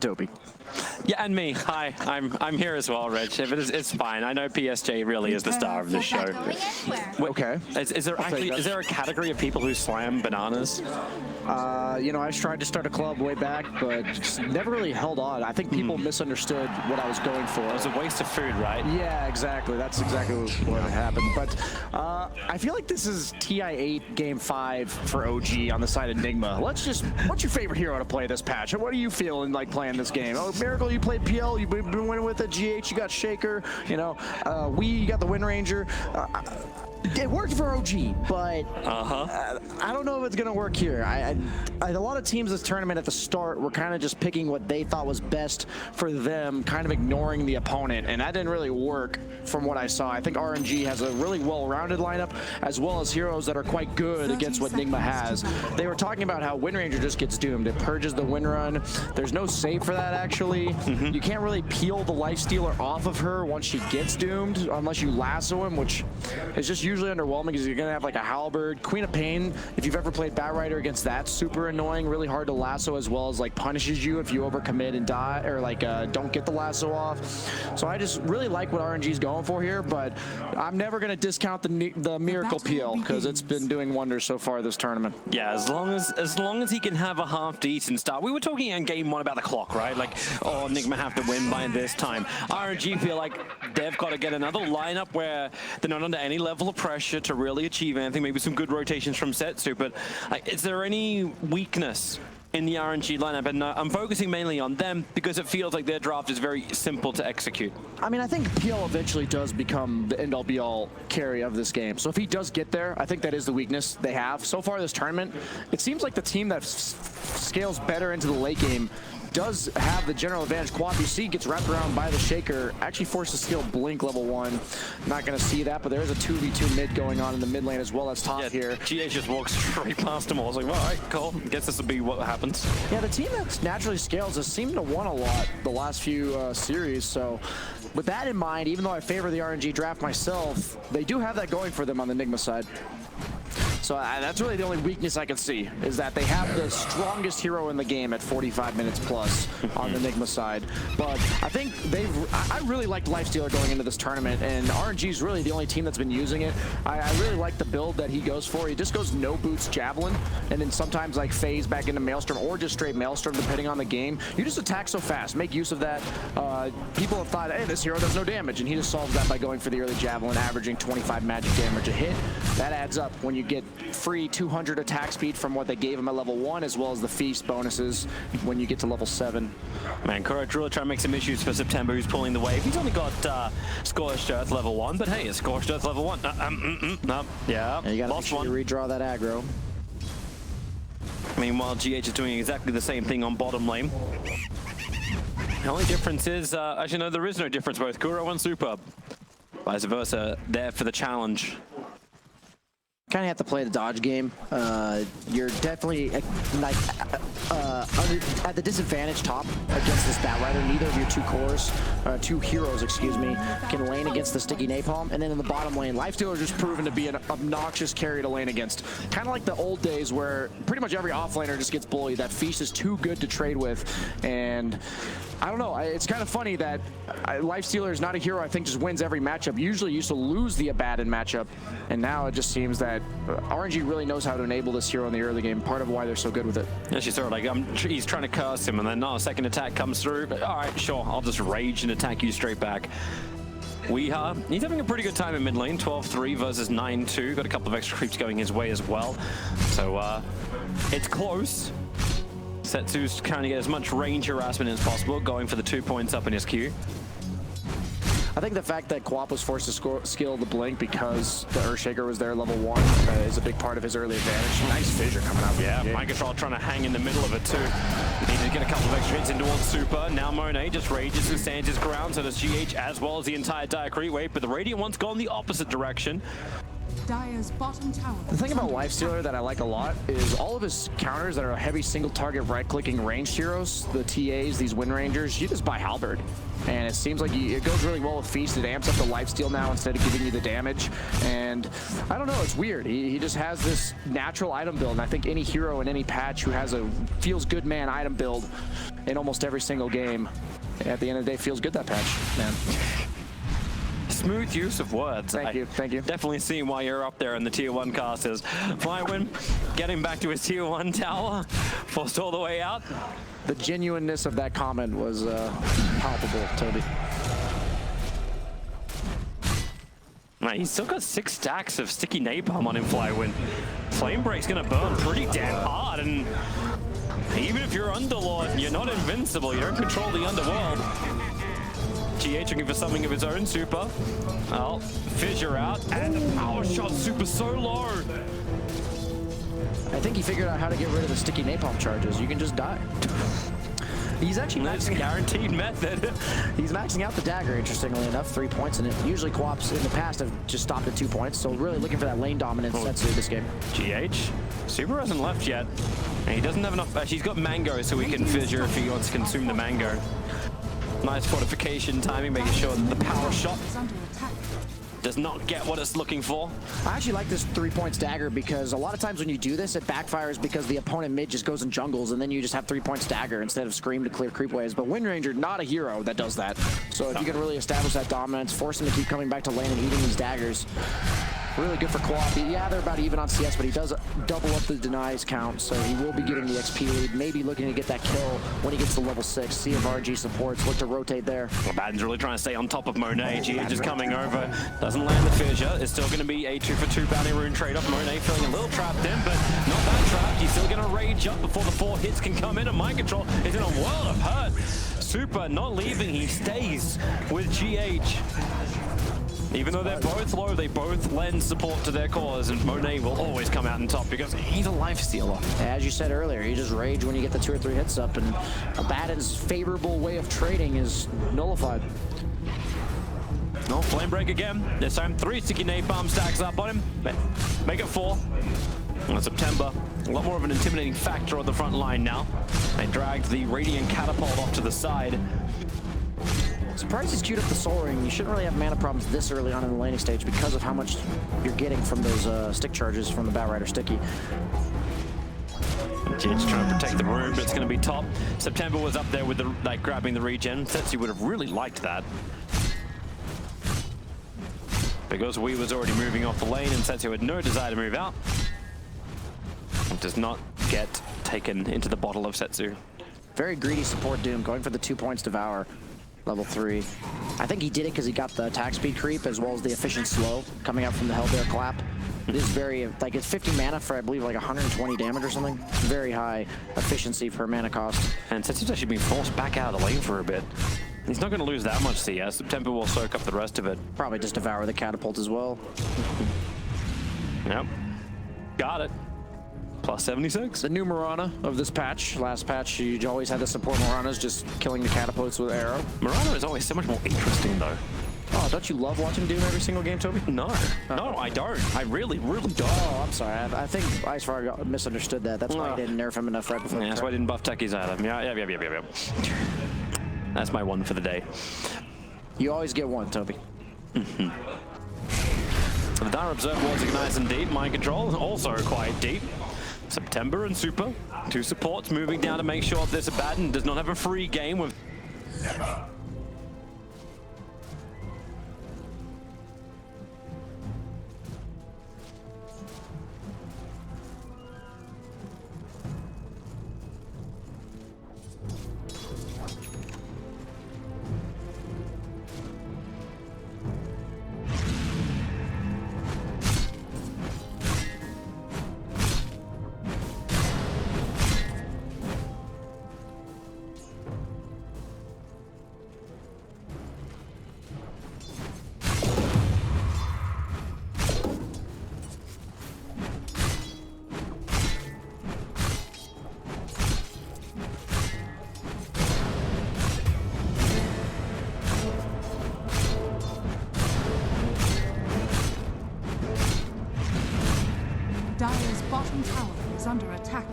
Dopey. Yeah, and me. Hi, I'm here as well, Rich. But it's fine. I know PSJ really is the star of the show. Okay. Is there a category of people who slam bananas? You know, I tried to start a club way back, but just never really held on. I think people misunderstood what I was going for. It was a waste of food, right? Yeah, exactly. That's exactly what happened. But I feel like this is TI8 Game 5 for OG on the side of Nigma. What's your favorite hero to play this patch? What are you feeling like playing this game? Oh, Miracle, you played PL, you've been winning with it. GH, you got Shaker. You know, you got the Wind Ranger. It worked for OG, but I don't know if it's going to work here. A lot of teams this tournament at the start were kind of just picking what they thought was best for them, kind of ignoring the opponent, and that didn't really work from what I saw. I think RNG has a really well-rounded lineup, as well as heroes that are quite good against what Nigma has. They were talking about how Wind Ranger just gets doomed. It purges the Wind Run. There's no save for that, actually. You can't really peel the Lifestealer off of her once she gets doomed, unless you lasso him, which is just usually underwhelming because you're gonna have like a Halberd. Queen of Pain, if you've ever played Batrider against that, super annoying, really hard to lasso, as well as like punishes you if you overcommit and die, or like don't get the lasso off. So I just really like what RNG is going for here, but I'm never gonna discount the Miracle PL because it's been doing wonders so far this tournament. Yeah, as long as he can have a half decent start. We were talking in game 1 about the clock, right? Like, oh, Nigma have to win by this time. RNG feel like they've got to get another lineup where they're not under any level of pressure to really achieve anything. Maybe some good rotations from Setsu, but is there any weakness in the RNG lineup? And I'm focusing mainly on them because it feels like their draft is very simple to execute. I mean, I think PL eventually does become the end-all be-all carry of this game. So if he does get there, I think that is the weakness they have. So far this tournament, it seems like the team that scales better into the late game does have the general advantage. Quap, you see, gets wrapped around by the Shaker, actually forced to steal Blink level 1. Not going to see that, but there is a 2v2 mid going on in the mid lane as well as top here. GH just walks straight past them all. I was like, well, all right, cool. Guess this will be what happens. Yeah, the team that naturally scales has seemed to won a lot the last few series, so with that in mind, even though I favor the RNG draft myself, they do have that going for them on the Nigma side. So that's really the only weakness I can see, is that they have the strongest hero in the game at 45 minutes plus on the Nigma side. But I think I really liked Lifestealer going into this tournament, and RNG is really the only team that's been using it. I really like the build that he goes for. He just goes no boots Javelin, and then sometimes like phase back into Maelstrom, or just straight Maelstrom depending on the game. You just attack so fast, make use of that. People have thought, hey, this hero does no damage, and he just solves that by going for the early Javelin, averaging 25 magic damage a hit. That adds up when you get free 200 attack speed from what they gave him at level 1, as well as the feast bonuses when you get to level 7. Man, ContRoL trying to make some issues for September, who's pulling the wave. He's only got Scorched Earth level 1, but hey, it's Scorched Earth level 1. No, yeah, you gotta make sure you redraw that aggro. Meanwhile, GH is doing exactly the same thing on bottom lane. The only difference is, actually no, there is no difference, both Kuro and Superb. Vice versa, there for the challenge. Kind of have to play the dodge game. You're definitely like at the disadvantage top against this Batrider. Neither of your two heroes, excuse me, can lane against the sticky napalm. And then in the bottom lane, Lifestealer just proven to be an obnoxious carry to lane against. Kind of like the old days where pretty much every offlaner just gets bullied. That feast is too good to trade with, and I don't know. It's kind of funny that Lifestealer is not a hero I think just wins every matchup. Usually used to lose the Abaddon matchup, and now it just seems that RNG really knows how to enable this hero in the early game. Part of why they're so good with it. Yeah, she's sort of like, he's trying to curse him, and then a second attack comes through. But, all right, sure, I'll just rage and attack you straight back. He's having a pretty good time in mid lane. 12-3 versus 9-2. Got a couple of extra creeps going his way as well. So it's close. Setsu's trying to get as much range harassment as possible, going for the 2 points up in his queue. I think the fact that Quap was forced to skill the Blink because the Earthshaker was there level 1 is a big part of his early advantage. Nice fissure coming out. Yeah, MiControl trying to hang in the middle of it too. Needed to get a couple of extra hits in towards Super. Now Monet just rages and stands his ground, so does GH as well as the entire Dire Creep wave, but the Radiant one's gone the opposite direction. Dire's bottom tower. The thing about Lifestealer that I like a lot is all of his counters that are heavy single target right-clicking ranged heroes, the TAs, these Wind Rangers, you just buy Halberd. And it seems like it goes really well with Feast. It amps up the lifesteal now instead of giving you the damage. And I don't know, it's weird. He just has this natural item build. And I think any hero in any patch who has a feels good man item build in almost every single game, at the end of the day, feels good that patch, man. Smooth use of words. Thank you. Definitely seeing why you're up there in the tier 1 casters. Flywin getting back to his tier 1 tower, forced all the way out. The genuineness of that comment was palpable, Toby. Man, he's still got 6 stacks of sticky napalm on him, Flywin. Flame Break's gonna burn pretty damn hard, and even if you're Underlord, you're not invincible. You don't control the underworld. GH looking for something of his own super. Oh, Fissure out, and the power shot super so low. I think he figured out how to get rid of the sticky napalm charges. You can just die. He's actually maxing guaranteed method. He's maxing out the dagger, interestingly enough, 3 points, and it usually co-ops in the past have just stopped at 2 points, so really looking for that lane dominance Setsu this game. GH, super hasn't left yet, and he doesn't have enough, he's got mango, so he can Fissure if he wants to consume the mango. Nice fortification timing, making sure that the power shot does not get what it's looking for. I actually like this 3 points dagger because a lot of times when you do this, it backfires because the opponent mid just goes in jungles and then you just have 3 points dagger instead of Scream to clear creep waves. But Wind Ranger, not a hero that does that. So if you can really establish that dominance, force him to keep coming back to lane and eating these daggers, really good for co-op. Yeah, they're about even on CS, but he does double up the denies count, so he will be getting the XP lead, maybe looking to get that kill when he gets to level 6. See if RNG supports, look to rotate there. Abaddon's really trying to stay on top of Monet. GH is coming over, doesn't land the Fissure. It's still going to be a 2-for-2 bounty rune trade-off. Monet feeling a little trapped in, but not that trapped. He's still going to rage up before the 4 hits can come in, and Mind Control is in a world of hurt. Super not leaving, he stays with GH. Even though they're both low, they both lend support to their cause, and Monet will always come out on top because he's a life stealer. As you said earlier, you just rage when you get the 2 or 3 hits up, and Abaddon's favorable way of trading is nullified. No, Flame Break again. This time 3 sticky napalm stacks up on him. Make it 4. In September, a lot more of an intimidating factor on the front line now. They dragged the Radiant Catapult off to the side. Surprised he's queued up the Soul Ring. You shouldn't really have mana problems this early on in the laning stage because of how much you're getting from those stick charges from the Batrider Sticky. GH trying to protect the room, but it's going to be top. September was up there with the grabbing the regen. Setsu would have really liked that. Because we was already moving off the lane and Setsu had no desire to move out. It does not get taken into the bottle of Setsu. Very greedy support Doom, going for the 2 points Devour. Level 3. I think he did it because he got the attack speed creep as well as the efficient slow coming out from the Hellbear clap. It is very, like, it's 50 mana for, I believe, like 120 damage or something. Very high efficiency per mana cost. And Setsu's actually being forced back out of the lane for a bit. He's not going to lose that much CS. September will soak up the rest of it. Probably just Devour the catapult as well. Yep. Got it. Plus 76. The new Mirana of this patch. Last patch, you always had to support Miranas just killing the catapults with arrow. Mirana is always so much more interesting, though. Oh, don't you love watching Doom every single game, Toby? No. No, I don't. I really, really don't. Oh, I'm sorry. I think Icefire misunderstood that. That's why I didn't nerf him enough right before. Yeah, that's why I didn't buff techies either. Yeah. That's my one for the day. You always get one, Toby. The Dire Observer was nice and deep. Mind Control also quite deep. September and Super, 2 supports moving down to make sure this Abaddon does not have a free game with... bottom tower is under attack.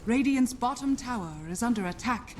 Radiant's bottom tower is under attack.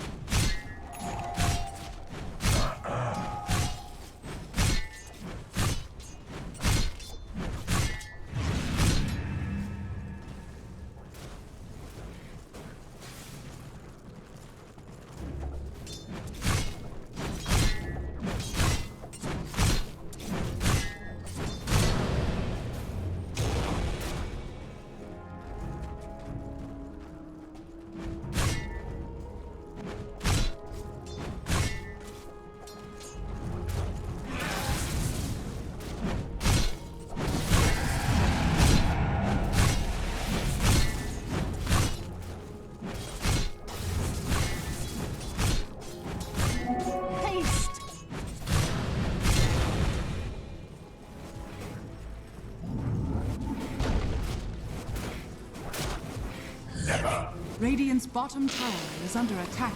Radiant's bottom tower is under attack.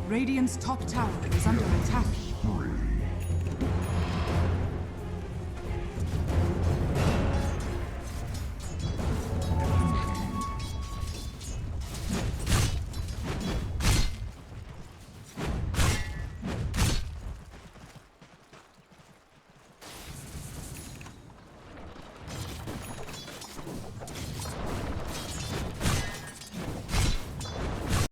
Radiant's top tower is under attack.